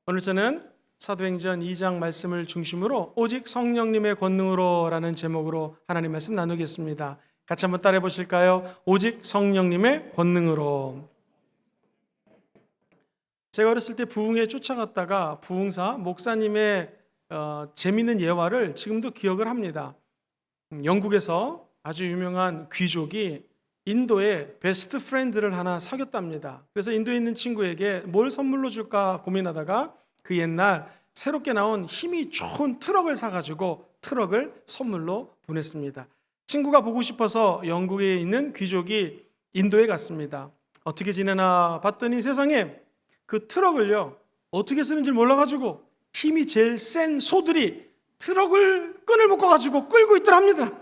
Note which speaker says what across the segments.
Speaker 1: 오늘 저는 사도행전 2장 말씀을 중심으로 오직 성령님의 권능으로 라는 제목으로 하나님 말씀 나누겠습니다. 같이 한번 따라해 보실까요? 오직 성령님의 권능으로. 제가 어렸을 때 부흥에 쫓아갔다가 부흥사 목사님의 재미있는 예화를 지금도 기억을 합니다. 영국에서 아주 유명한 귀족이 인도에 베스트 프렌드를 하나 사귀었답니다. 그래서 인도에 있는 친구에게 뭘 선물로 줄까 고민하다가 그 옛날 새롭게 나온 힘이 좋은 트럭을 사가지고 트럭을 선물로 보냈습니다. 친구가 보고 싶어서 영국에 있는 귀족이 인도에 갔습니다. 어떻게 지내나 봤더니 세상에 그 트럭을요 어떻게 쓰는지 몰라가지고 힘이 제일 센 소들이 트럭을 끈을 묶어가지고 끌고 있더랍니다.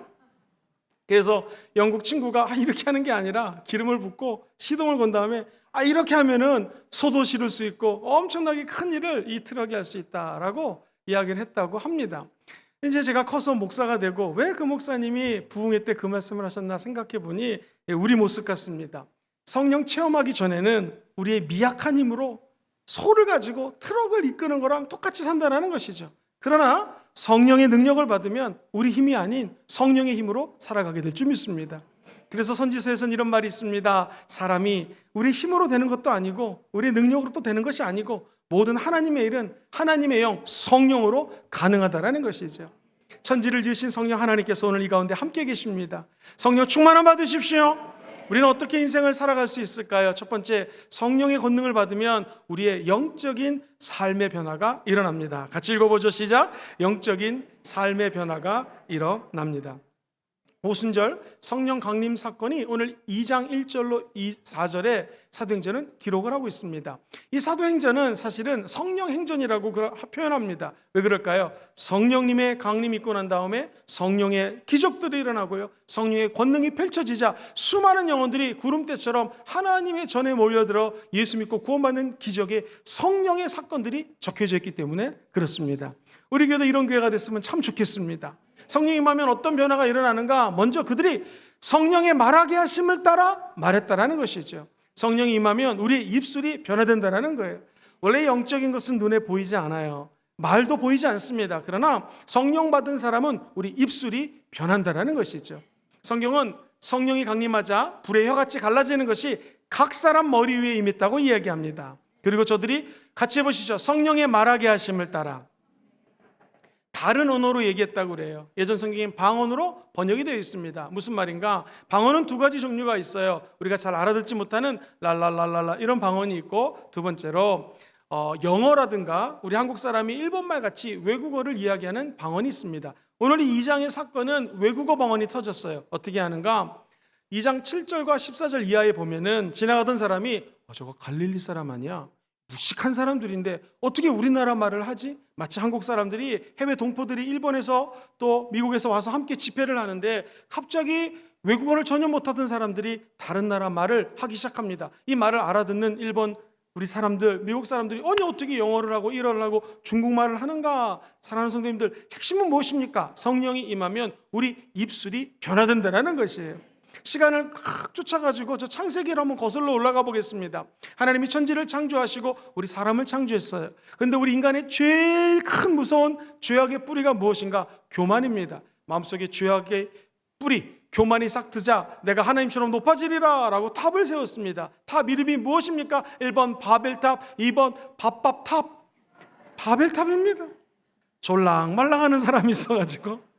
Speaker 1: 그래서 영국 친구가 이렇게 하는 게 아니라 기름을 붓고 시동을 건 다음에 이렇게 하면은 소도 실을 수 있고 엄청나게 큰 일을 이 트럭이 할 수 있다라고 이야기를 했다고 합니다. 이제 제가 커서 목사가 되고 왜 그 목사님이 부흥회 때 그 말씀을 하셨나 생각해 보니 우리 모습 같습니다. 성령 체험하기 전에는 우리의 미약한 힘으로 소를 가지고 트럭을 이끄는 거랑 똑같이 산다는 것이죠. 그러나 성령의 능력을 받으면 우리 힘이 아닌 성령의 힘으로 살아가게 될 줄 믿습니다. 그래서 선지서에서는 이런 말이 있습니다. 사람이 우리 힘으로 되는 것도 아니고 우리 능력으로 또 되는 것이 아니고 모든 하나님의 일은 하나님의 영 성령으로 가능하다라는 것이죠. 천지를 지으신 성령 하나님께서 오늘 이 가운데 함께 계십니다. 성령 충만함 받으십시오. 우리는 어떻게 인생을 살아갈 수 있을까요? 첫 번째, 성령의 권능을 받으면 우리의 영적인 삶의 변화가 일어납니다. 같이 읽어보죠. 시작. 영적인 삶의 변화가 일어납니다. 오순절 성령 강림 사건이 오늘 2장 1절로 4절에 사도행전은 기록을 하고 있습니다. 이 사도행전은 사실은 성령행전이라고 표현합니다. 왜 그럴까요? 성령님의 강림이 있고 난 다음에 성령의 기적들이 일어나고요, 성령의 권능이 펼쳐지자 수많은 영혼들이 구름대처럼 하나님의 전에 몰려들어 예수 믿고 구원받는 기적의 성령의 사건들이 적혀져 있기 때문에 그렇습니다. 우리 교회도 이런 교회가 됐으면 참 좋겠습니다. 성령이 임하면 어떤 변화가 일어나는가? 먼저 그들이 성령의 말하게 하심을 따라 말했다라는 것이죠. 성령이 임하면 우리의 입술이 변화된다라는 거예요. 원래 영적인 것은 눈에 보이지 않아요. 말도 보이지 않습니다. 그러나 성령 받은 사람은 우리 입술이 변한다라는 것이죠. 성경은 성령이 강림하자 불의 혀같이 갈라지는 것이 각 사람 머리 위에 임했다고 이야기합니다. 그리고 저들이 같이 해보시죠. 성령의 말하게 하심을 따라 다른 언어로 얘기했다고 그래요. 예전 성경엔 방언으로 번역이 되어 있습니다. 무슨 말인가? 방언은 두 가지 종류가 있어요. 우리가 잘 알아듣지 못하는 랄랄랄랄라 이런 방언이 있고, 두 번째로 영어라든가 우리 한국 사람이 일본말 같이 외국어를 이야기하는 방언이 있습니다. 오늘 이 2장의 사건은 외국어 방언이 터졌어요. 어떻게 하는가? 2장 7절과 14절 이하에 보면은 지나가던 사람이 저거 갈릴리 사람 아니야? 무식한 사람들인데 어떻게 우리나라 말을 하지? 마치 한국 사람들이, 해외 동포들이 일본에서 또 미국에서 와서 함께 집회를 하는데 갑자기 외국어를 전혀 못하던 사람들이 다른 나라 말을 하기 시작합니다. 이 말을 알아듣는 일본 우리 사람들, 미국 사람들이 아니 어떻게 영어를 하고 일어를 하고 중국말을 하는가? 사랑하는 성도님들, 핵심은 무엇입니까? 성령이 임하면 우리 입술이 변화된다는 것이에요. 시간을 막 쫓아가지고 저 창세기를 한번 거슬러 올라가 보겠습니다. 하나님이 천지를 창조하시고 우리 사람을 창조했어요. 그런데 우리 인간의 제일 큰 무서운 죄악의 뿌리가 무엇인가? 교만입니다. 마음속에 죄악의 뿌리, 교만이 싹 트자 내가 하나님처럼 높아지리라 라고 탑을 세웠습니다. 탑 이름이 무엇입니까? 1번 바벨탑, 2번 밥밥탑. 바벨탑입니다. 졸랑말랑하는 사람이 있어가지고,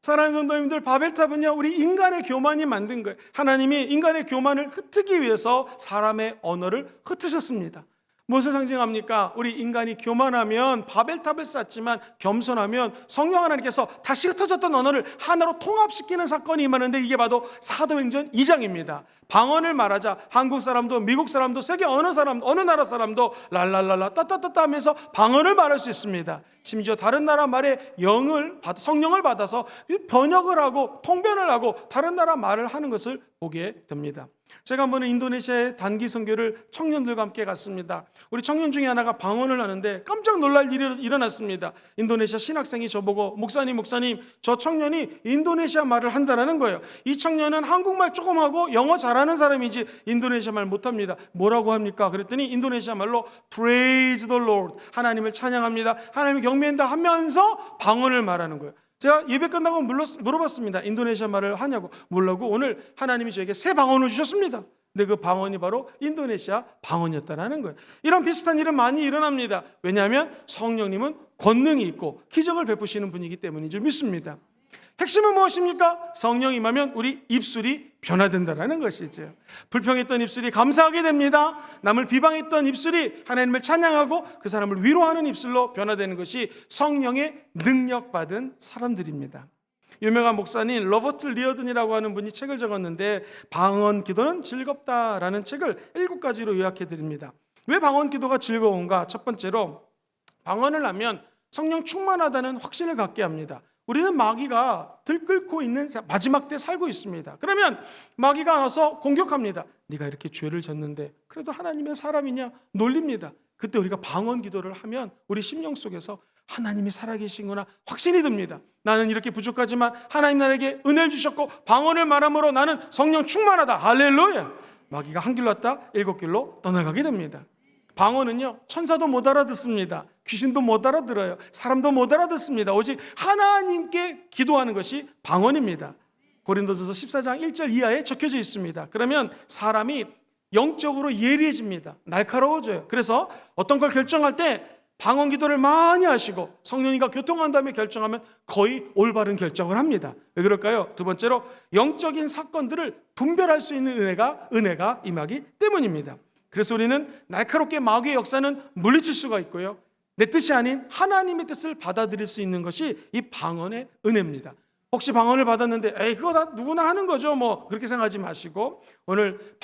Speaker 1: 사랑하는 성도님들, 바벨탑은요 우리 인간의 교만이 만든 거예요. 하나님이 인간의 교만을 흩트기 위해서 사람의 언어를 흩으셨습니다. 무엇을 상징합니까? 우리 인간이 교만하면 바벨탑을 쌓지만 겸손하면 성령 하나님께서 다시 흩어졌던 언어를 하나로 통합시키는 사건이 임하는데, 이게 바로 사도행전 2장입니다. 방언을 말하자 한국 사람도 미국 사람도 세계 어느 사람 어느 나라 사람도 랄랄랄라 따따따따 하면서 방언을 말할 수 있습니다. 심지어 다른 나라 말에 성령을 받아서 번역을 하고 통변을 하고 다른 나라 말을 하는 것을 보게 됩니다. 제가 한번은 인도네시아에 단기 선교를 청년들과 함께 갔습니다. 우리 청년 중에 하나가 방언을 하는데 깜짝 놀랄 일이 일어났습니다. 인도네시아 신학생이 저보고 목사님 저 청년이 인도네시아 말을 한다는 거예요. 이 청년은 한국말 조금 하고 영어 잘하는 사람이지 인도네시아 말 못합니다. 뭐라고 합니까? 그랬더니 인도네시아 말로 Praise the Lord, 하나님을 찬양합니다, 하나님을 경배한다 하면서 방언을 말하는 거예요. 제가 예배 끝나고 물어봤습니다. 인도네시아 말을 하냐고. 몰라고. 오늘 하나님이 저에게 새 방언을 주셨습니다. 근데 그 방언이 바로 인도네시아 방언이었다는 거예요. 이런 비슷한 일은 많이 일어납니다. 왜냐하면 성령님은 권능이 있고 기적을 베푸시는 분이기 때문인 줄 믿습니다. 핵심은 무엇입니까? 성령 임하면 우리 입술이 변화된다는 것이죠. 불평했던 입술이 감사하게 됩니다. 남을 비방했던 입술이 하나님을 찬양하고 그 사람을 위로하는 입술로 변화되는 것이 성령의 능력받은 사람들입니다. 유명한 목사님 로버트 리어든이라고 하는 분이 책을 적었는데 방언 기도는 즐겁다라는 책을 7가지로 요약해 드립니다. 왜 방언 기도가 즐거운가? 첫 번째로 방언을 하면 성령 충만하다는 확신을 갖게 합니다. 우리는 마귀가 들끓고 있는 마지막 때 살고 있습니다. 그러면 마귀가 와서 공격합니다. 네가 이렇게 죄를 졌는데 그래도 하나님의 사람이냐? 놀립니다. 그때 우리가 방언 기도를 하면 우리 심령 속에서 하나님이 살아계신구나 확신이 듭니다. 나는 이렇게 부족하지만 하나님 나에게 은혜를 주셨고 방언을 말함으로 나는 성령 충만하다. 할렐루야. 마귀가 한 길로 왔다 7길로 떠나가게 됩니다. 방언은요, 천사도 못 알아듣습니다. 귀신도 못 알아들어요. 사람도 못 알아듣습니다. 오직 하나님께 기도하는 것이 방언입니다. 고린도전서 14장 1절 이하에 적혀져 있습니다. 그러면 사람이 영적으로 예리해집니다. 날카로워져요. 그래서 어떤 걸 결정할 때 방언 기도를 많이 하시고 성령님과 교통한 다음에 결정하면 거의 올바른 결정을 합니다. 왜 그럴까요? 두 번째로 영적인 사건들을 분별할 수 있는 은혜가 임하기 때문입니다. 그래서 우리는 날카롭게 마귀의 역사는 물리칠 수가 있고요, 내 뜻이 아닌 하나님의 뜻을 받아들일 수 있는 것이 이 방언의 은혜입니다. 혹시 방언을 받았는데 에이 그거 다 누구나 하는 거죠 뭐 그렇게 생각하지 마시고 오늘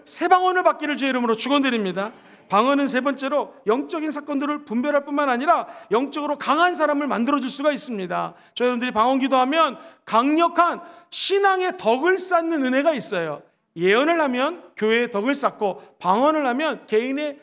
Speaker 1: 새 방언을 받기를 주의 이름으로 축원드립니다. 방언은 세 번째로 영적인 사건들을 분별할 뿐만 아니라 영적으로 강한 사람을 만들어줄 수가 있습니다. 저희 여러분들이 방언 기도하면 강력한 신앙의 덕을 쌓는 은혜가 있어요. 예언을 하면 교회의 덕을 쌓고 방언을 하면 개인의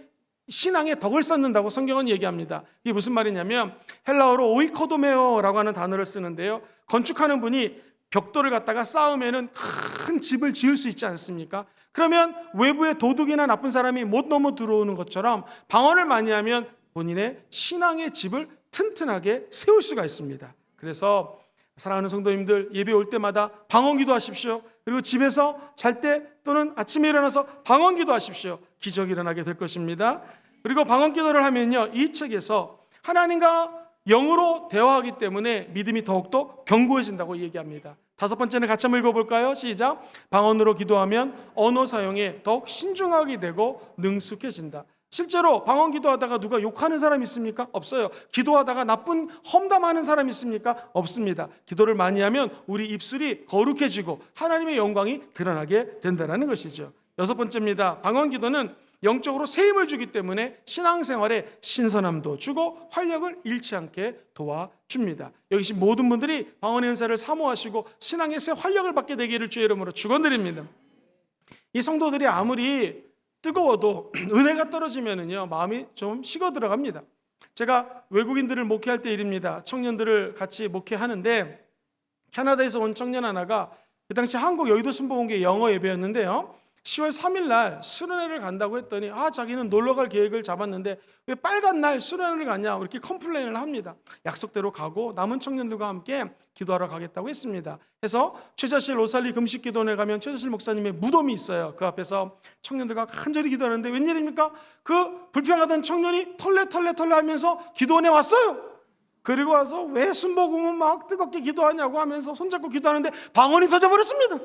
Speaker 1: 신앙의 덕을 쌓는다고 성경은 얘기합니다. 이게 무슨 말이냐면 헬라어로 오이코도메오라고 하는 단어를 쓰는데요, 건축하는 분이 벽돌을 갖다가 쌓으면은 큰 집을 지을 수 있지 않습니까? 그러면 외부의 도둑이나 나쁜 사람이 못 넘어 들어오는 것처럼 방언을 많이 하면 본인의 신앙의 집을 튼튼하게 세울 수가 있습니다. 그래서 사랑하는 성도님들, 예배 올 때마다 방언 기도하십시오. 그리고 집에서 잘 때 또는 아침에 일어나서 방언 기도하십시오. 기적이 일어나게 될 것입니다. 그리고 방언 기도를 하면요, 이 책에서 하나님과 영으로 대화하기 때문에 믿음이 더욱더 견고해진다고 얘기합니다. 5번째는 같이 한번 읽어볼까요? 시작. 방언으로 기도하면 언어 사용에 더욱 신중하게 되고 능숙해진다. 실제로 방언 기도하다가 누가 욕하는 사람 있습니까? 없어요. 기도하다가 나쁜 험담하는 사람 있습니까? 없습니다. 기도를 많이 하면 우리 입술이 거룩해지고 하나님의 영광이 드러나게 된다는 것이죠. 6번째입니다. 방언 기도는 영적으로 세임을 주기 때문에 신앙생활에 신선함도 주고 활력을 잃지 않게 도와줍니다. 여기 계신 모든 분들이 방언의 은사를 사모하시고 신앙의 새 활력을 받게 되기를 주의 이름으로 축원드립니다. 이 성도들이 아무리 뜨거워도 은혜가 떨어지면은요, 마음이 좀 식어 들어갑니다. 제가 외국인들을 목회할 때 일입니다. 청년들을 같이 목회하는데 캐나다에서 온 청년 하나가 그 당시 한국 여의도 순복음교회 영어 예배였는데요, 10월 3일 날 수련회를 간다고 했더니 자기는 놀러 갈 계획을 잡았는데 왜 빨간 날 수련회를 가냐 이렇게 컴플레인을 합니다. 약속대로 가고 남은 청년들과 함께 기도하러 가겠다고 했습니다. 해서 최자실 로살리 금식기도원에 가면 최자실 목사님의 무덤이 있어요. 그 앞에서 청년들과 간절히 기도하는데 웬일입니까? 그 불평하던 청년이 털레 하면서 기도원에 왔어요. 그리고 와서 왜 순복음은 막 뜨겁게 기도하냐고 하면서 손잡고 기도하는데 방언이 터져버렸습니다.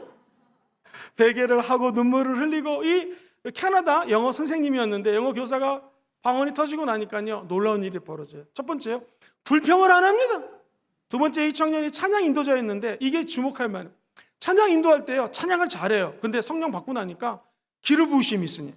Speaker 1: 베개를 하고 눈물을 흘리고, 이 캐나다 영어 선생님이었는데 영어 교사가 방언이 터지고 나니까요, 놀라운 일이 벌어져요. 첫 번째요, 불평을 안 합니다. 두 번째, 이 청년이 찬양 인도자였는데 이게 주목할 만해요. 찬양 인도할 때요, 찬양을 잘해요. 근데 성령 받고 나니까 기름 부으심이 있으니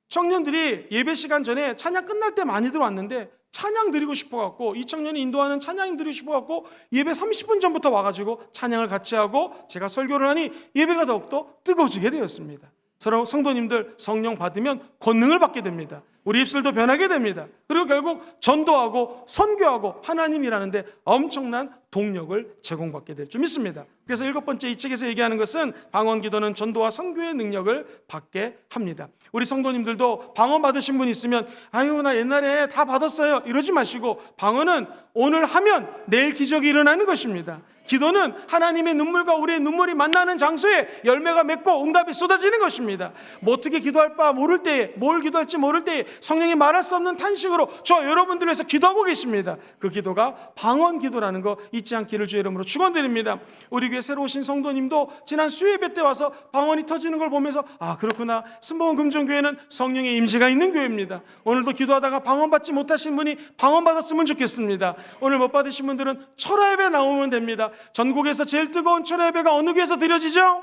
Speaker 1: 청년들이 예배 시간 전에 찬양 끝날 때 많이 들어왔는데 찬양 드리고 싶어갖고, 이 청년이 인도하는 찬양 드리고 싶어갖고 예배 30분 전부터 와가지고 찬양을 같이 하고 제가 설교를 하니 예배가 더욱더 뜨거워지게 되었습니다. 성도님들 성령 받으면 권능을 받게 됩니다. 우리 입술도 변하게 됩니다. 그리고 결국 전도하고 선교하고 하나님 일하는데 엄청난 동력을 제공받게 될 줄 믿습니다. 그래서 7번째 이 책에서 얘기하는 것은 방언 기도는 전도와 선교의 능력을 받게 합니다. 우리 성도님들도 방언 받으신 분 있으면 아유 나 옛날에 다 받았어요 이러지 마시고, 방언은 오늘 하면 내일 기적이 일어나는 것입니다. 기도는 하나님의 눈물과 우리의 눈물이 만나는 장소에 열매가 맺고 응답이 쏟아지는 것입니다. 뭐 어떻게 기도할 바 모를 때에, 뭘 기도할지 모를 때에 성령이 말할 수 없는 탄식으로 저 여러분들을 위해서 기도하고 계십니다. 그 기도가 방언 기도라는 거 잊지 않기를 주의 이름으로 축원드립니다. 우리 교회 새로 오신 성도님도 지난 수요예배 때 와서 방언이 터지는 걸 보면서 아 그렇구나, 순복음 금정교회는 성령의 임재가 있는 교회입니다. 오늘도 기도하다가 방언 받지 못하신 분이 방언 받았으면 좋겠습니다. 오늘 못 받으신 분들은 철화예배 나오면 됩니다. 전국에서 제일 뜨거운 철야예배가 어느 교회에서 드려지죠?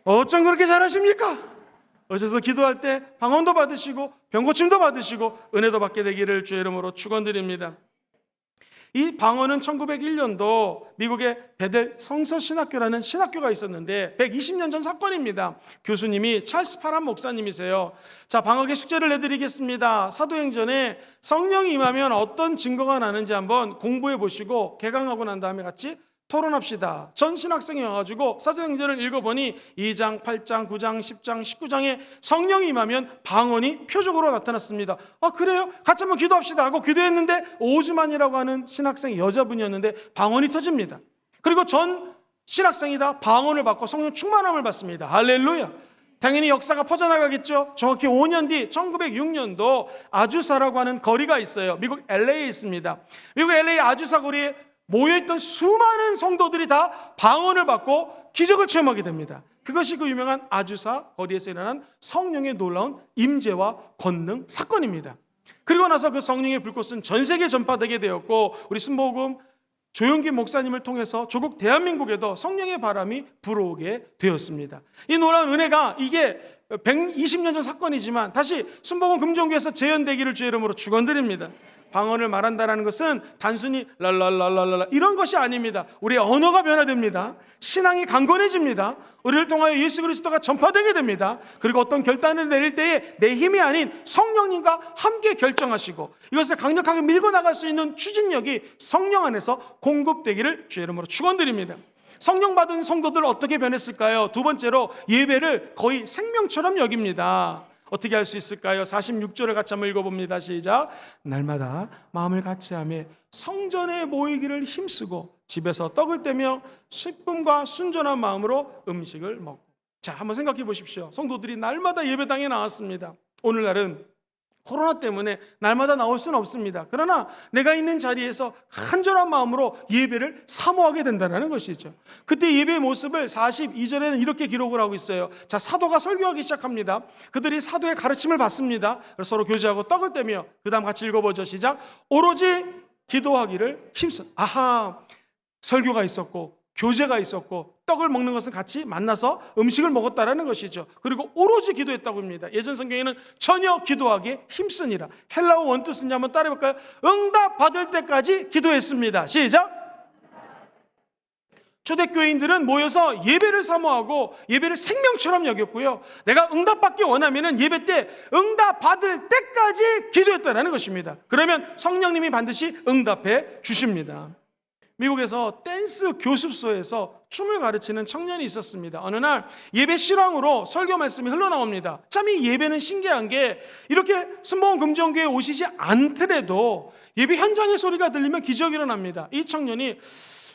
Speaker 1: 어쩜 그렇게 잘하십니까? 오셔서 기도할 때 방언도 받으시고 병고침도 받으시고 은혜도 받게 되기를 주의 이름으로 축원드립니다. 이 방언은 1901년도 미국의 베델 성서신학교라는 신학교가 있었는데 120년 전 사건입니다. 교수님이 찰스 파람 목사님이세요. 자, 방언의 숙제를 내드리겠습니다. 사도행전에 성령이 임하면 어떤 증거가 나는지 한번 공부해 보시고 개강하고 난 다음에 같이 토론합시다. 전 신학생이 와가지고 사도행전을 읽어보니 2장, 8장, 9장, 10장, 19장에 성령이 임하면 방언이 표적으로 나타났습니다. 아 그래요? 같이 한번 기도합시다 하고 기도했는데 오즈만이라고 하는 신학생 여자분이었는데 방언이 터집니다. 그리고 전 신학생이 다 방언을 받고 성령 충만함을 받습니다. 할렐루야. 당연히 역사가 퍼져나가겠죠. 정확히 5년 뒤 1906년도 아주사라고 하는 거리가 있어요. 미국 LA에 있습니다. 미국 LA 아주사 거리에 모여있던 수많은 성도들이 다 방언을 받고 기적을 체험하게 됩니다. 그것이 그 유명한 아주사 거리에서 일어난 성령의 놀라운 임재와 권능 사건입니다. 그리고 나서 그 성령의 불꽃은 전 세계에 전파되게 되었고 우리 순복음 조용기 목사님을 통해서 조국 대한민국에도 성령의 바람이 불어오게 되었습니다. 이 놀라운 은혜가 이게 120년 전 사건이지만 다시 순복음 금종교에서 재현되기를 주의 이름으로 축원드립니다. 방언을 말한다는 것은 단순히 랄랄랄랄라 이런 것이 아닙니다. 우리의 언어가 변화됩니다. 신앙이 강건해집니다. 우리를 통하여 예수 그리스도가 전파되게 됩니다. 그리고 어떤 결단을 내릴 때에 내 힘이 아닌 성령님과 함께 결정하시고 이것을 강력하게 밀고 나갈 수 있는 추진력이 성령 안에서 공급되기를 주의 이름으로 축원드립니다. 성령 받은 성도들 어떻게 변했을까요? 두 번째로 예배를 거의 생명처럼 여깁니다. 어떻게 할 수 있을까요? 46절을 같이 한번 읽어봅니다. 시작. 날마다 마음을 같이하며 성전에 모이기를 힘쓰고 집에서 떡을 떼며 기쁨과 순전한 마음으로 음식을 먹고. 자, 한번 생각해 보십시오. 성도들이 날마다 예배당에 나왔습니다. 오늘날은 코로나 때문에 날마다 나올 수는 없습니다. 그러나 내가 있는 자리에서 간절한 마음으로 예배를 사모하게 된다는 것이죠. 그때 예배의 모습을 42절에는 이렇게 기록을 하고 있어요. 자, 사도가 설교하기 시작합니다. 그들이 사도의 가르침을 받습니다. 서로 교제하고 떡을 떼며 그 다음 같이 읽어보죠. 시작. 오로지 기도하기를 힘써. 아하, 설교가 있었고 교제가 있었고 떡을 먹는 것은 같이 만나서 음식을 먹었다라는 것이죠. 그리고 오로지 기도했다고 합니다. 예전 성경에는 전혀 기도하기에 힘쓰니라. 헬라어 원뜻은지 한번 따라해볼까요? 응답 받을 때까지 기도했습니다. 시작. 초대교인들은 모여서 예배를 사모하고 예배를 생명처럼 여겼고요. 내가 응답받기 원하면 예배 때 응답 받을 때까지 기도했다라는 것입니다. 그러면 성령님이 반드시 응답해 주십니다. 미국에서 댄스 교습소에서 춤을 가르치는 청년이 있었습니다. 어느 날 예배 실황으로 설교 말씀이 흘러나옵니다. 참 이 예배는 신기한 게 이렇게 순복음 금정교회에 오시지 않더라도 예배 현장의 소리가 들리면 기적이 일어납니다. 이 청년이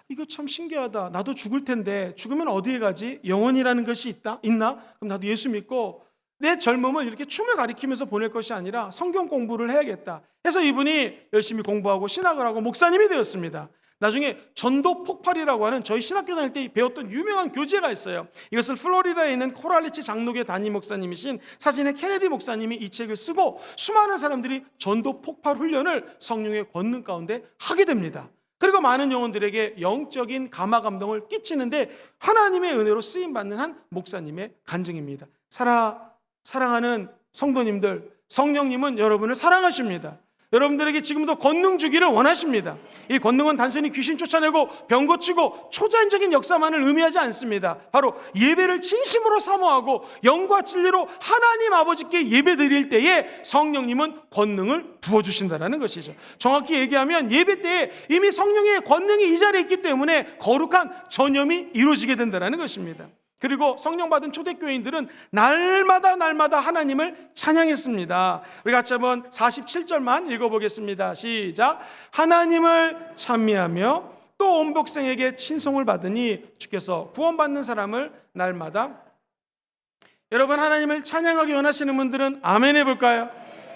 Speaker 1: 이거 참 신기하다. 나도 죽을 텐데 죽으면 어디에 가지? 영원이라는 것이 있나? 그럼 나도 예수 믿고 내 젊음을 이렇게 춤을 가리키면서 보낼 것이 아니라 성경 공부를 해야겠다 해서 이분이 열심히 공부하고 신학을 하고 목사님이 되었습니다. 나중에 전도 폭발이라고 하는 저희 신학교 다닐 때 배웠던 유명한 교재가 있어요. 이것을 플로리다에 있는 코랄리치 장로교 담임 목사님이신 사진의 케네디 목사님이 이 책을 쓰고 수많은 사람들이 전도 폭발 훈련을 성령의 권능 가운데 하게 됩니다. 그리고 많은 영혼들에게 영적인 감화 감동을 끼치는데 하나님의 은혜로 쓰임받는 한 목사님의 간증입니다. 사랑하는 성도님들, 성령님은 여러분을 사랑하십니다. 여러분들에게 지금도 권능 주기를 원하십니다. 이 권능은 단순히 귀신 쫓아내고 병 고치고 초자연적인 역사만을 의미하지 않습니다. 바로 예배를 진심으로 사모하고 영과 진리로 하나님 아버지께 예배 드릴 때에 성령님은 권능을 부어주신다는 것이죠. 정확히 얘기하면 예배 때에 이미 성령의 권능이 이 자리에 있기 때문에 거룩한 전염이 이루어지게 된다는 것입니다. 그리고 성령 받은 초대교인들은 날마다 하나님을 찬양했습니다. 우리 같이 한번 47절만 읽어보겠습니다. 시작. 하나님을 찬미하며 또 온 백성에게 친송을 받으니 주께서 구원받는 사람을 날마다. 여러분, 하나님을 찬양하기 원하시는 분들은 아멘 해볼까요?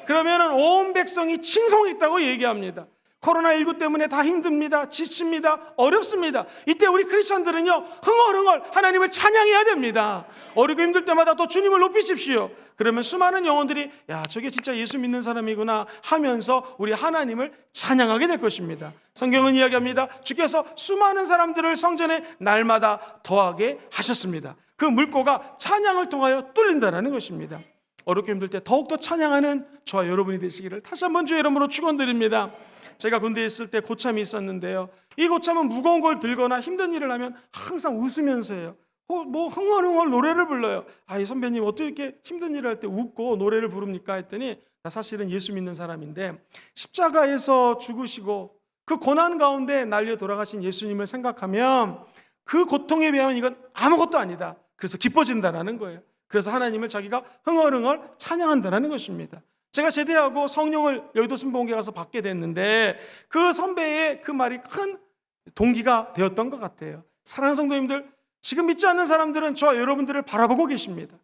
Speaker 1: 그러면 온 백성이 친송했다고 얘기합니다. 코로나19 때문에 다 힘듭니다. 지칩니다. 어렵습니다. 이때 우리 크리스천들은요, 흥얼흥얼 하나님을 찬양해야 됩니다. 어렵고 힘들 때마다 또 주님을 높이십시오. 그러면 수많은 영혼들이 야, 저게 진짜 예수 믿는 사람이구나 하면서 우리 하나님을 찬양하게 될 것입니다. 성경은 이야기합니다. 주께서 수많은 사람들을 성전에 날마다 더하게 하셨습니다. 그 물꼬가 찬양을 통하여 뚫린다는 것입니다. 어렵고 힘들 때 더욱더 찬양하는 저와 여러분이 되시기를 다시 한번 주의 이름으로 축원드립니다. 제가 군대에 있을 때 고참이 있었는데요, 이 고참은 무거운 걸 들거나 힘든 일을 하면 항상 웃으면서 해요. 뭐 흥얼흥얼 노래를 불러요. 이 선배님 어떻게 이렇게 힘든 일을 할 때 웃고 노래를 부릅니까? 했더니 나 사실은 예수 믿는 사람인데 십자가에서 죽으시고 그 고난 가운데 날려 돌아가신 예수님을 생각하면 그 고통에 비하면 이건 아무것도 아니다. 그래서 기뻐진다라는 거예요. 그래서 하나님을 자기가 흥얼흥얼 찬양한다라는 것입니다. 제가 제대하고 성령을 여의도 순복음교회 가서 받게 됐는데 그 선배의 그 말이 큰 동기가 되었던 것 같아요. 사랑하는 성도님들, 지금 믿지 않는 사람들은 저와 여러분들을 바라보고 계십니다.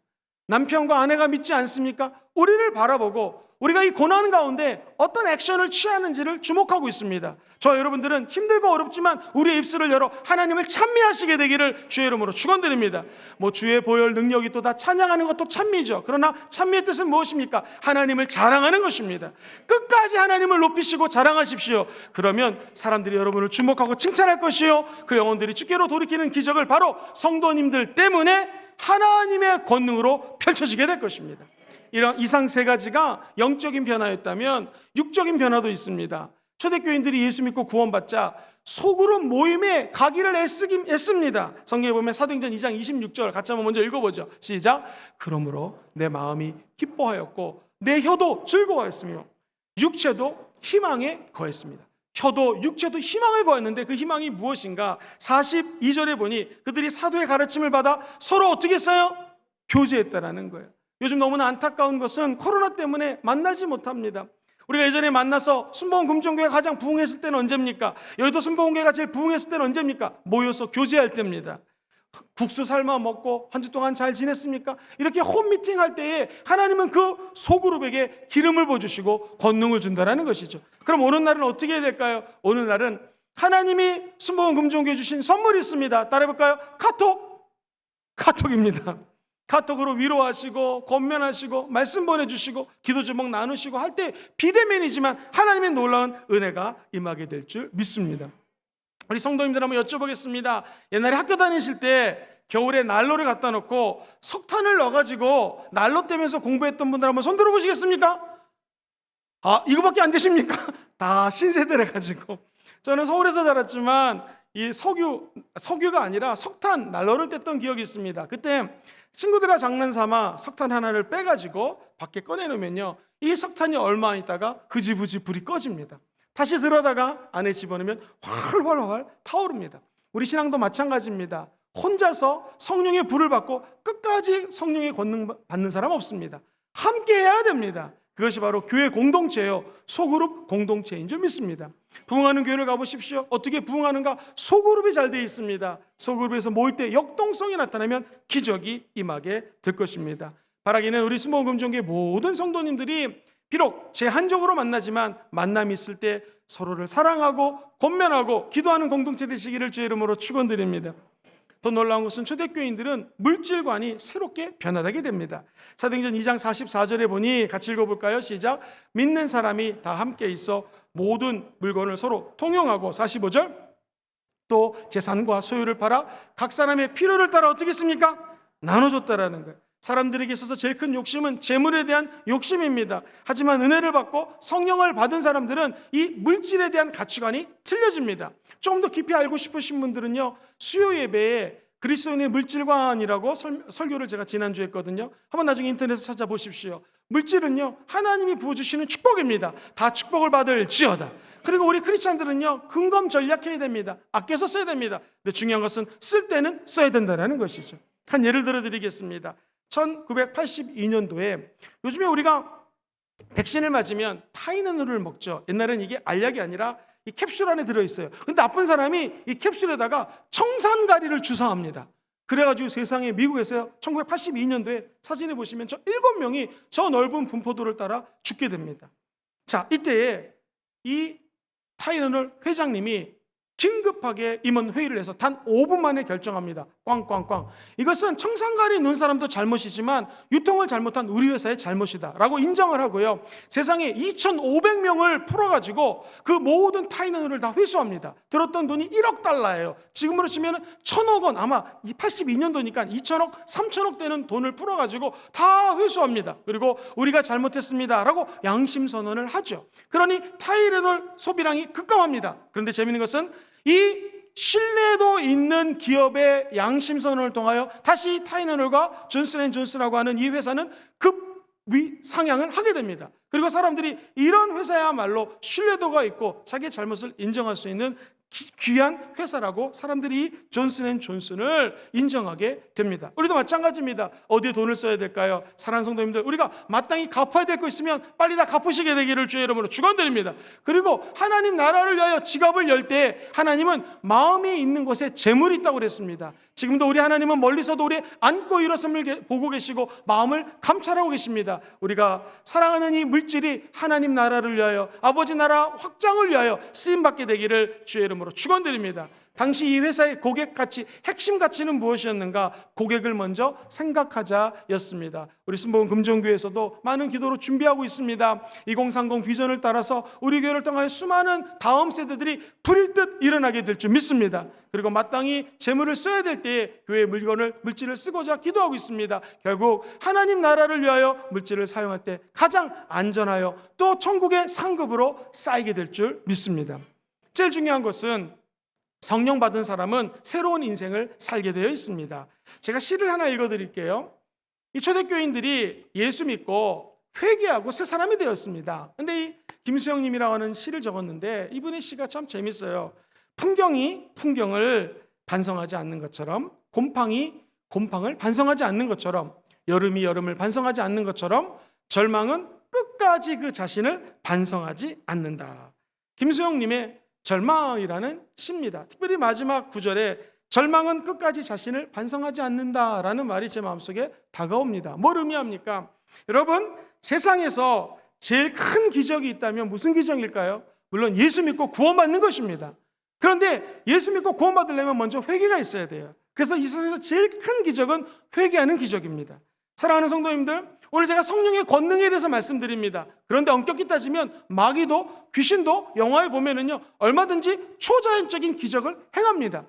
Speaker 1: 남편과 아내가 믿지 않습니까? 우리를 바라보고 우리가 이 고난 가운데 어떤 액션을 취하는지를 주목하고 있습니다. 저와 여러분들은 힘들고 어렵지만 우리의 입술을 열어 하나님을 찬미하시게 되기를 주의 이름으로 축원드립니다. 주의 보혈 능력이 또 다 찬양하는 것도 찬미죠. 그러나 찬미의 뜻은 무엇입니까? 하나님을 자랑하는 것입니다. 끝까지 하나님을 높이시고 자랑하십시오. 그러면 사람들이 여러분을 주목하고 칭찬할 것이요, 그 영혼들이 주께로 돌이키는 기적을 바로 성도님들 때문에 하나님의 권능으로 펼쳐지게 될 것입니다. 이런 이상 세 가지가 영적인 변화였다면 육적인 변화도 있습니다. 초대교인들이 예수 믿고 구원받자 소그룹 모임에 가기를 애씁니다. 성경에 보면 사도행전 2장 26절 같이 한번 먼저 읽어보죠. 시작. 그러므로 내 마음이 기뻐하였고 내 혀도 즐거워하였으며 육체도 희망에 거했습니다. 혀도 육체도 희망을 거했는데 그 희망이 무엇인가? 42절에 보니 그들이 사도의 가르침을 받아 서로 어떻게 했어요? 교제했다라는 거예요. 요즘 너무나 안타까운 것은 코로나 때문에 만나지 못합니다. 우리가 예전에 만나서 순복음 금종교회가 가장 부흥했을 때는 언제입니까? 여의도 순복음교회가 제일 부흥했을 때는 언제입니까? 모여서 교제할 때입니다. 국수 삶아 먹고 한 주 동안 잘 지냈습니까? 이렇게 홈미팅 할 때에 하나님은 그 소그룹에게 기름을 부어주시고 권능을 준다는 것이죠. 그럼 오는 날은 어떻게 해야 될까요? 오는 날은 하나님이 순복음 금종교회에 주신 선물이 있습니다. 따라해볼까요? 카톡입니다. 카톡으로 위로하시고 권면하시고 말씀 보내주시고 기도 제목 나누시고 할 때 비대면이지만 하나님의 놀라운 은혜가 임하게 될 줄 믿습니다. 우리 성도님들 한번 여쭤보겠습니다. 옛날에 학교 다니실 때 겨울에 난로를 갖다 놓고 석탄을 넣어가지고 난로 떼면서 공부했던 분들 한번 손 들어보시겠습니까? 이거밖에 안 되십니까? 다 신세대래 가지고. 저는 서울에서 자랐지만 이 석유가 아니라 석탄 난로를 뗐던 기억이 있습니다. 그때 친구들과 장난삼아 석탄 하나를 빼가지고 밖에 꺼내놓으면요, 이 석탄이 얼마 있다가 흐지부지 불이 꺼집니다. 다시 들어다가 안에 집어넣으면 활활활 타오릅니다. 우리 신앙도 마찬가지입니다. 혼자서 성령의 불을 받고 끝까지 성령의 권능 받는 사람 없습니다. 함께 해야 됩니다. 그것이 바로 교회 공동체예요. 소그룹 공동체인 줄 믿습니다. 부흥하는 교회를 가보십시오. 어떻게 부흥하는가? 소그룹이 잘 되어 있습니다. 소그룹에서 모일 때 역동성이 나타나면 기적이 임하게 될 것입니다. 바라기는 우리 순복음 금종교회 모든 성도님들이 비록 제한적으로 만나지만 만남이 있을 때 서로를 사랑하고 권면하고 기도하는 공동체 되시기를 주의 이름으로 축원드립니다. 더 놀라운 것은 초대교인들은 물질관이 새롭게 변화되게 됩니다. 사도행전 2장 44절에 보니 같이 읽어볼까요? 시작. 믿는 사람이 다 함께 있어 모든 물건을 서로 통용하고, 45절, 또 재산과 소유를 팔아 각 사람의 필요를 따라 어떻게 했습니까? 나눠줬다라는 거예요. 사람들에게 있어서 제일 큰 욕심은 재물에 대한 욕심입니다. 하지만 은혜를 받고 성령을 받은 사람들은 이 물질에 대한 가치관이 틀려집니다. 좀 더 깊이 알고 싶으신 분들은요, 수요 예배에 그리스도인의 물질관이라고 설교를 제가 지난주에 했거든요. 한번 나중에 인터넷에서 찾아보십시오. 물질은요, 하나님이 부어주시는 축복입니다. 다 축복을 받을지어다. 그리고 우리 크리스찬들은요, 근검 전략해야 됩니다. 아껴서 써야 됩니다. 근데 중요한 것은 쓸 때는 써야 된다는 것이죠. 한 예를 들어 드리겠습니다. 1982년도에 요즘에 우리가 백신을 맞으면 타이레놀을 먹죠. 옛날엔 이게 알약이 아니라 이 캡슐 안에 들어있어요. 근데 나쁜 사람이 이 캡슐에다가 청산가리를 주사합니다. 그래가지고 세상에 미국에서요, 1982년도에 사진에 보시면 저 7명이 저 넓은 분포도를 따라 죽게 됩니다. 자, 이때에 이 타이레놀 회장님이 긴급하게 임원 회의를 해서 단 5분 만에 결정합니다. 꽝꽝꽝. 이것은 청산가리 넣은 사람도 잘못이지만 유통을 잘못한 우리 회사의 잘못이다 라고 인정을 하고요, 세상에 2,500명을 풀어가지고 그 모든 타이레놀을 다 회수합니다. 들었던 돈이 1억 달러예요. 지금으로 치면 1,000억 원, 아마 82년도니까 2,000억, 3,000억 되는 돈을 풀어가지고 다 회수합니다. 그리고 우리가 잘못했습니다 라고 양심선언을 하죠. 그러니 타이레놀 소비량이 급감합니다. 그런데 재미있는 것은 이 신뢰도 있는 기업의 양심선언을 통하여 다시 타이레놀과 존슨앤존슨이라고 하는 이 회사는 급위 상향을 하게 됩니다. 그리고 사람들이 이런 회사야말로 신뢰도가 있고 자기의 잘못을 인정할 수 있는 귀한 회사라고 사람들이 존슨앤존슨을 인정하게 됩니다. 우리도 마찬가지입니다. 어디에 돈을 써야 될까요? 사랑하는 성도님들, 우리가 마땅히 갚아야 될 거 있으면 빨리 다 갚으시게 되기를 주의 이름으로 축원드립니다. 그리고 하나님 나라를 위하여 지갑을 열 때 하나님은 마음이 있는 곳에 재물이 있다고 그랬습니다. 지금도 우리 하나님은 멀리서도 우리 안고 일어섬을 보고 계시고 마음을 감찰하고 계십니다. 우리가 사랑하는 이 물질이 하나님 나라를 위하여, 아버지 나라 확장을 위하여 쓰임받게 되기를 주의 이름으로 축원드립니다. 당시 이 회사의 고객 가치, 핵심 가치는 무엇이었는가? 고객을 먼저 생각하자였습니다. 우리 순복음 금정교회에서도 많은 기도로 준비하고 있습니다. 2030 비전을 따라서 우리 교회를 통하여 수많은 다음 세대들이 불일 듯 일어나게 될 줄 믿습니다. 그리고 마땅히 재물을 써야 될 때에 교회의 물질을 쓰고자 기도하고 있습니다. 결국 하나님 나라를 위하여 물질을 사용할 때 가장 안전하여 또 천국의 상급으로 쌓이게 될 줄 믿습니다. 제일 중요한 것은 성령 받은 사람은 새로운 인생을 살게 되어 있습니다. 제가 시를 하나 읽어드릴게요. 이 초대교인들이 예수 믿고 회개하고 새 사람이 되었습니다. 근데 이 김수영님이라고 하는 시를 적었는데 이분의 시가 참 재밌어요. 풍경이 풍경을 반성하지 않는 것처럼, 곰팡이 곰팡을 반성하지 않는 것처럼, 여름이 여름을 반성하지 않는 것처럼 절망은 끝까지 그 자신을 반성하지 않는다. 김수영님의 절망이라는 시입니다. 특별히 마지막 구절에 절망은 끝까지 자신을 반성하지 않는다라는 말이 제 마음속에 다가옵니다. 뭘 의미합니까? 여러분, 세상에서 제일 큰 기적이 있다면 무슨 기적일까요? 물론 예수 믿고 구원받는 것입니다. 그런데 예수 믿고 구원받으려면 먼저 회개가 있어야 돼요. 그래서 이 세상에서 제일 큰 기적은 회개하는 기적입니다. 사랑하는 성도님들, 오늘 제가 성령의 권능에 대해서 말씀드립니다. 그런데 엄격히 따지면 마귀도 귀신도 영화에 보면은요, 얼마든지 초자연적인 기적을 행합니다.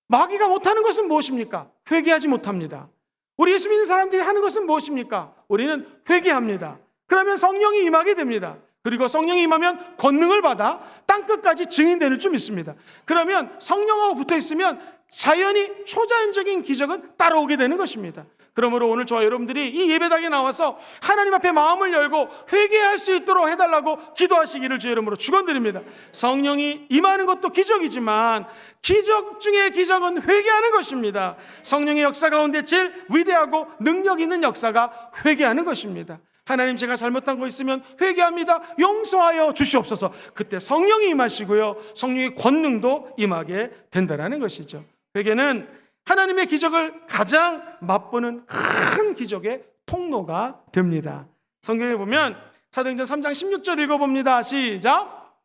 Speaker 1: 마귀가 못하는 것은 무엇입니까? 회개하지 못합니다. 우리 예수 믿는 사람들이 하는 것은 무엇입니까? 우리는 회개합니다. 그러면 성령이 임하게 됩니다. 그리고 성령이 임하면 권능을 받아 땅끝까지 증인되는 줄 믿습니다. 그러면 성령하고 붙어 있으면 자연히 초자연적인 기적은 따라오게 되는 것입니다. 그러므로 오늘 저와 여러분들이 이 예배당에 나와서 하나님 앞에 마음을 열고 회개할 수 있도록 해달라고 기도하시기를 주의 이름으로 축원드립니다. 성령이 임하는 것도 기적이지만 기적 중에 기적은 회개하는 것입니다. 성령의 역사 가운데 제일 위대하고 능력 있는 역사가 회개하는 것입니다. 하나님, 제가 잘못한 거 있으면 회개합니다. 용서하여 주시옵소서. 그때 성령이 임하시고요, 성령의 권능도 임하게 된다는 것이죠. 회개는 하나님의 기적을 가장 맛보는 큰 기적의 통로가 됩니다. 성경에 보면 사도행전 3장 16절 읽어봅니다. 시작.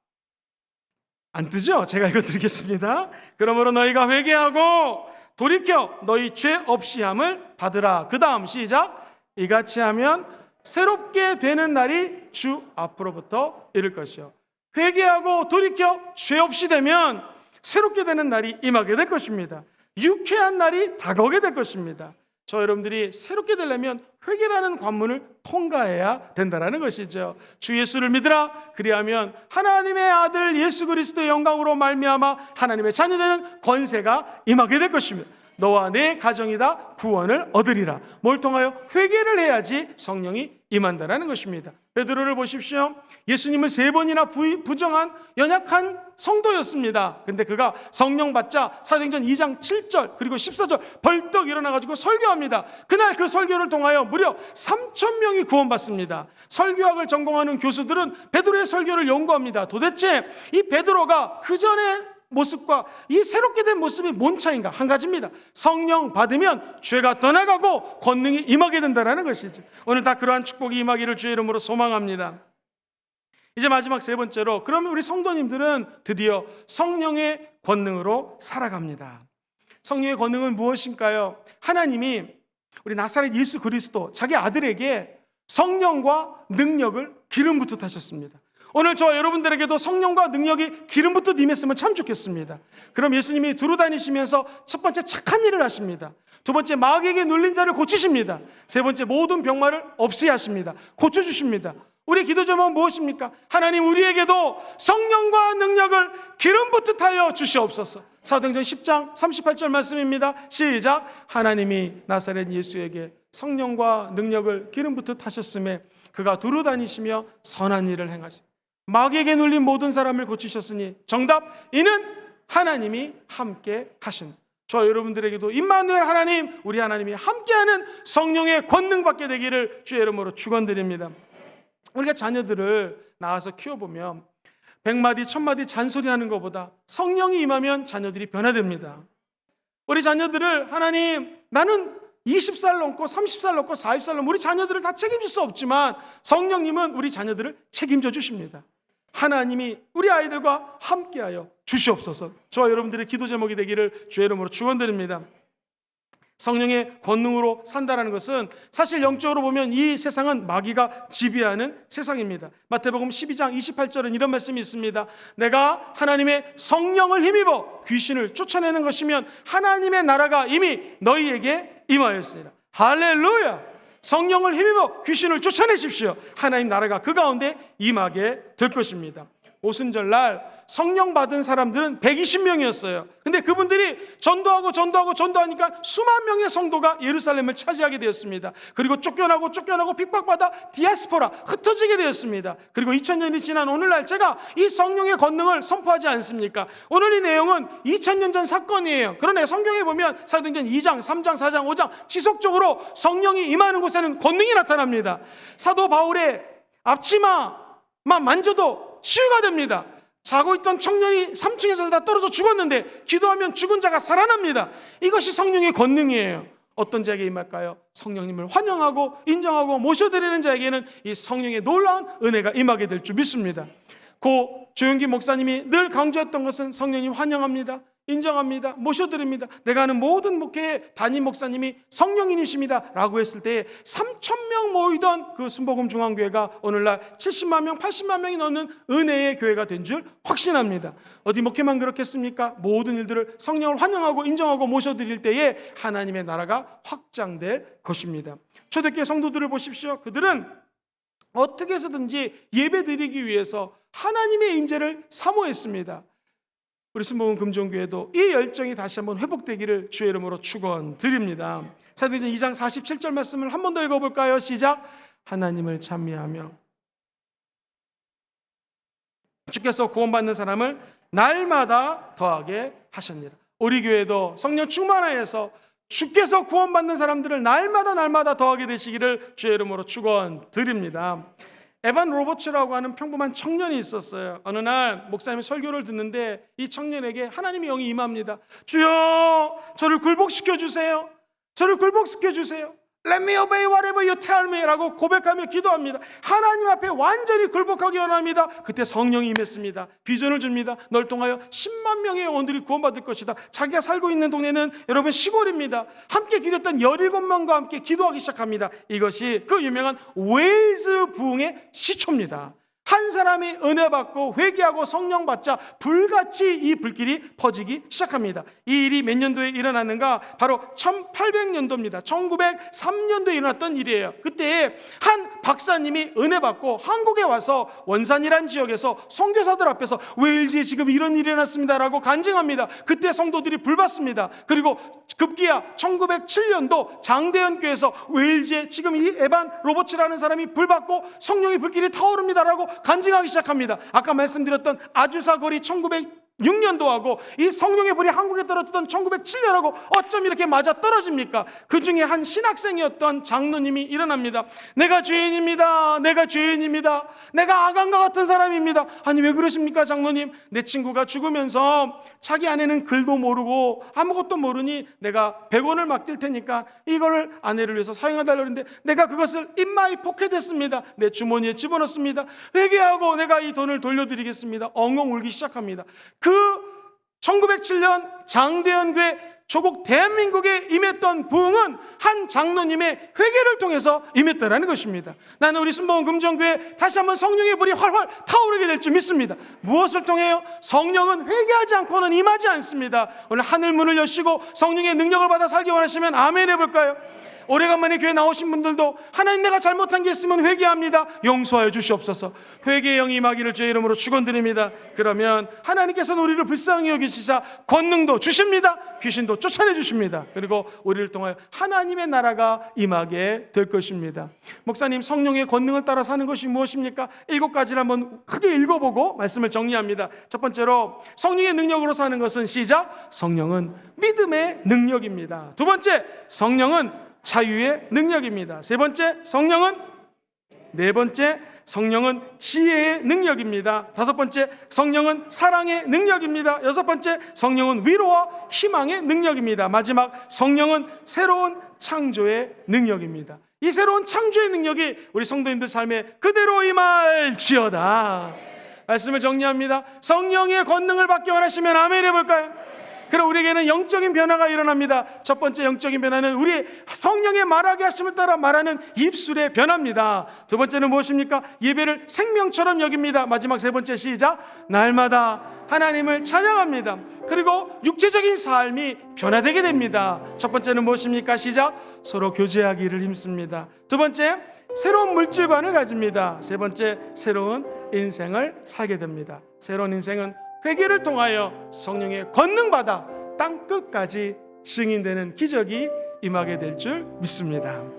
Speaker 1: 안 뜨죠? 제가 읽어드리겠습니다. 그러므로 너희가 회개하고 돌이켜 너희 죄 없이함을 받으라. 그 다음 시작. 이같이 하면 새롭게 되는 날이 주 앞으로부터 이를 것이요. 회개하고 돌이켜 죄 없이 되면 새롭게 되는 날이 임하게 될 것입니다. 유쾌한 날이 다가오게 될 것입니다. 저 여러분들이 새롭게 되려면 회개라는 관문을 통과해야 된다는 것이죠. 주 예수를 믿으라. 그리하면 하나님의 아들 예수 그리스도의 영광으로 말미암아 하나님의 자녀되는 권세가 임하게 될 것입니다. 너와 내 가정이 다 구원을 얻으리라. 뭘 통하여? 회개를 해야지 성령이 임한다라는 것입니다. 베드로를 보십시오. 예수님을 3번이나 부정한 연약한 성도였습니다. 근데 그가 성령 받자 사도행전 2장 7절 그리고 14절 벌떡 일어나가지고 설교합니다. 그날 그 설교를 통하여 무려 3,000명이 구원받습니다. 설교학을 전공하는 교수들은 베드로의 설교를 연구합니다. 도대체 이 베드로가 그 전에 모습과 이 새롭게 된 모습이 뭔 차이인가? 한 가지입니다. 성령 받으면 죄가 떠나가고 권능이 임하게 된다는 것이죠. 오늘 다 그러한 축복이 임하기를 주의 이름으로 소망합니다. 이제 마지막 3번째로, 그러면 우리 성도님들은 드디어 성령의 권능으로 살아갑니다. 성령의 권능은 무엇인가요? 하나님이 우리 나사렛 예수 그리스도 자기 아들에게 성령과 능력을 기름 붓듯 하셨습니다. 오늘 저 여러분들에게도 성령과 능력이 기름 붓듯 임했으면 참 좋겠습니다. 그럼 예수님이 두루 다니시면서 첫 번째 착한 일을 하십니다. 두 번째 마귀에게 눌린 자를 고치십니다. 세 번째 모든 병마를 없애야 하십니다. 고쳐주십니다. 우리 기도 제목은 무엇입니까? 하나님 우리에게도 성령과 능력을 기름 붓듯 하여 주시옵소서. 사도행전 10장 38절 말씀입니다. 시작. 하나님이 나사렛 예수에게 성령과 능력을 기름 붓듯 하셨음에 그가 두루 다니시며 선한 일을 행하시 마귀에게 눌린 모든 사람을 고치셨으니 정답, 이는 하나님이 함께 하신. 저 여러분들에게도 임마누엘 하나님, 우리 하나님이 함께하는 성령의 권능 받게 되기를 주의 이름으로 축원드립니다. 우리가 자녀들을 낳아서 키워보면 100마디 1000마디 잔소리하는 것보다 성령이 임하면 자녀들이 변화됩니다. 우리 자녀들을 하나님, 나는 20살 넘고 30살 넘고 40살 넘고 우리 자녀들을 다 책임질 수 없지만 성령님은 우리 자녀들을 책임져 주십니다. 하나님이 우리 아이들과 함께하여 주시옵소서. 저와 여러분들의 기도 제목이 되기를 주의 이름으로 축원드립니다. 성령의 권능으로 산다는 것은 사실 영적으로 보면 이 세상은 마귀가 지배하는 세상입니다. 마태복음 12장 28절은 이런 말씀이 있습니다. 내가 하나님의 성령을 힘입어 귀신을 쫓아내는 것이면 하나님의 나라가 이미 너희에게 임하였습니다. 할렐루야! 성령을 힘입어 귀신을 쫓아내십시오. 하나님 나라가 그 가운데 임하게 될 것입니다. 오순절날 성령 받은 사람들은 120명이었어요. 근데 그분들이 전도하니까 수만 명의 성도가 예루살렘을 차지하게 되었습니다. 그리고 쫓겨나고 핍박받아 디아스포라 흩어지게 되었습니다. 그리고 2000년이 지난 오늘날 제가 이 성령의 권능을 선포하지 않습니까? 오늘 이 내용은 2000년 전 사건이에요. 그러나 성경에 보면 사도행전 2장, 3장, 4장, 5장 지속적으로 성령이 임하는 곳에는 권능이 나타납니다. 사도 바울의 앞치마만 만져도 치유가 됩니다. 자고 있던 청년이 3층에서 다 떨어져 죽었는데 기도하면 죽은 자가 살아납니다. 이것이 성령의 권능이에요. 어떤 자에게 임할까요? 성령님을 환영하고 인정하고 모셔드리는 자에게는 이 성령의 놀라운 은혜가 임하게 될 줄 믿습니다. 고 조용기 목사님이 늘 강조했던 것은 성령님 환영합니다, 인정합니다, 모셔드립니다. 내가 아는 모든 목회의 담임 목사님이 성령님이십니다 라고 했을 때 3,000명 모이던 그 순복음 중앙교회가 오늘날 70만 명, 80만 명이 넘는 은혜의 교회가 된 줄 확신합니다. 어디 목회만 그렇겠습니까? 모든 일들을 성령을 환영하고 인정하고 모셔드릴 때에 하나님의 나라가 확장될 것입니다. 초대교회 성도들을 보십시오. 그들은 어떻게 해서든지 예배드리기 위해서 하나님의 임재를 사모했습니다. 우리 순복음 금종교회도 이 열정이 다시 한번 회복되기를 주의 이름으로 축원드립니다. 사도행전 2장 47절 말씀을 한 번 더 읽어볼까요? 시작. 하나님을 찬미하며 주께서 구원받는 사람을 날마다 더하게 하셨느니라. 우리 교회도 성령 충만하여서 주께서 구원받는 사람들을 날마다 더하게 되시기를 주의 이름으로 축원드립니다. 에반 로버츠라고 하는 평범한 청년이 있었어요. 어느 날 목사님이 설교를 듣는데 이 청년에게 하나님의 영이 임합니다. 주여, 저를 굴복시켜 주세요. 저를 굴복시켜 주세요. Let me obey whatever you tell me 라고 고백하며 기도합니다. 하나님 앞에 완전히 굴복하기 원합니다. 그때 성령이 임했습니다. 비전을 줍니다. 널 통하여 10만 명의 영혼들이 구원받을 것이다. 자기가 살고 있는 동네는 여러분 시골입니다. 함께 기도했던 17명과 함께 기도하기 시작합니다. 이것이 그 유명한 웨일즈 부흥의 시초입니다. 한 사람이 은혜 받고 회개하고 성령 받자 불같이 이 불길이 퍼지기 시작합니다. 이 일이 몇 년도에 일어났는가? 바로 1800년도입니다. 1903년도에 일어났던 일이에요. 그때 한 박사님이 은혜 받고 한국에 와서 원산이란 지역에서 선교사들 앞에서 웨일즈에 지금 이런 일이 일어났습니다라고 간증합니다. 그때 성도들이 불받습니다. 그리고 급기야 1907년도 장대현 교회에서 웨일즈에 지금 이 에반 로버츠라는 사람이 불받고 성령의 불길이 타오릅니다라고 간증하기 시작합니다. 아까 말씀드렸던 아주사 거리 1906년도하고 이 성령의 불이 한국에 떨어졌던 1907년하고 어쩜 이렇게 맞아 떨어집니까? 그 중에 한 신학생이었던 장로님이 일어납니다. 내가 죄인입니다. 내가 죄인입니다. 내가 아간과 같은 사람입니다. 아니 왜 그러십니까 장로님? 내 친구가 죽으면서 자기 아내는 글도 모르고 아무것도 모르니 내가 100원을 맡길 테니까 이거를 아내를 위해서 사용해달라고 했는데 내가 그것을 인마이 포켓했습니다. 내 주머니에 집어넣습니다. 회개하고 내가 이 돈을 돌려드리겠습니다. 엉엉 울기 시작합니다. 그 1907년 장대현 교회 조국 대한민국에 임했던 부흥은 한 장로님의 회개를 통해서 임했다라는 것입니다. 나는 우리 순복음 금정교회 다시 한번 성령의 불이 활활 타오르게 될 줄 믿습니다. 무엇을 통해요? 성령은 회개하지 않고는 임하지 않습니다. 오늘 하늘 문을 여시고 성령의 능력을 받아 살기 원하시면 아멘 해볼까요? 오래간만에 교회 나오신 분들도 하나님 내가 잘못한 게 있으면 회개합니다. 용서하여 주시옵소서. 회개의 영이 임하기를 주의 이름으로 축원드립니다. 그러면 하나님께서는 우리를 불쌍히 여기시사 권능도 주십니다. 귀신도 쫓아내 주십니다. 그리고 우리를 통하여 하나님의 나라가 임하게 될 것입니다. 목사님, 성령의 권능을 따라 사는 것이 무엇입니까? 7가지를 한번 크게 읽어보고 말씀을 정리합니다. 첫 번째로 성령의 능력으로 사는 것은 시작, 성령은 믿음의 능력입니다. 두 번째, 성령은 자유의 능력입니다. 세 번째, 네 번째, 성령은 지혜의 능력입니다. 다섯 번째, 성령은 사랑의 능력입니다. 여섯 번째, 성령은 위로와 희망의 능력입니다. 마지막, 성령은 새로운 창조의 능력입니다. 이 새로운 창조의 능력이 우리 성도님들 삶에 그대로 임할지어다. 말씀을 정리합니다. 성령의 권능을 받기 원하시면 아멘 해볼까요? 그럼 우리에게는 영적인 변화가 일어납니다. 첫 번째 영적인 변화는 우리 성령의 말하게 하심을 따라 말하는 입술의 변화입니다. 두 번째는 무엇입니까? 예배를 생명처럼 여깁니다. 마지막 세 번째 시작, 날마다 하나님을 찬양합니다. 그리고 육체적인 삶이 변화되게 됩니다. 첫 번째는 무엇입니까? 시작, 서로 교제하기를 힘씁니다. 두 번째, 새로운 물질관을 가집니다. 세 번째, 새로운 인생을 살게 됩니다. 새로운 인생은 회개를 통하여 성령의 권능받아 땅끝까지 증인되는 기적이 임하게 될 줄 믿습니다.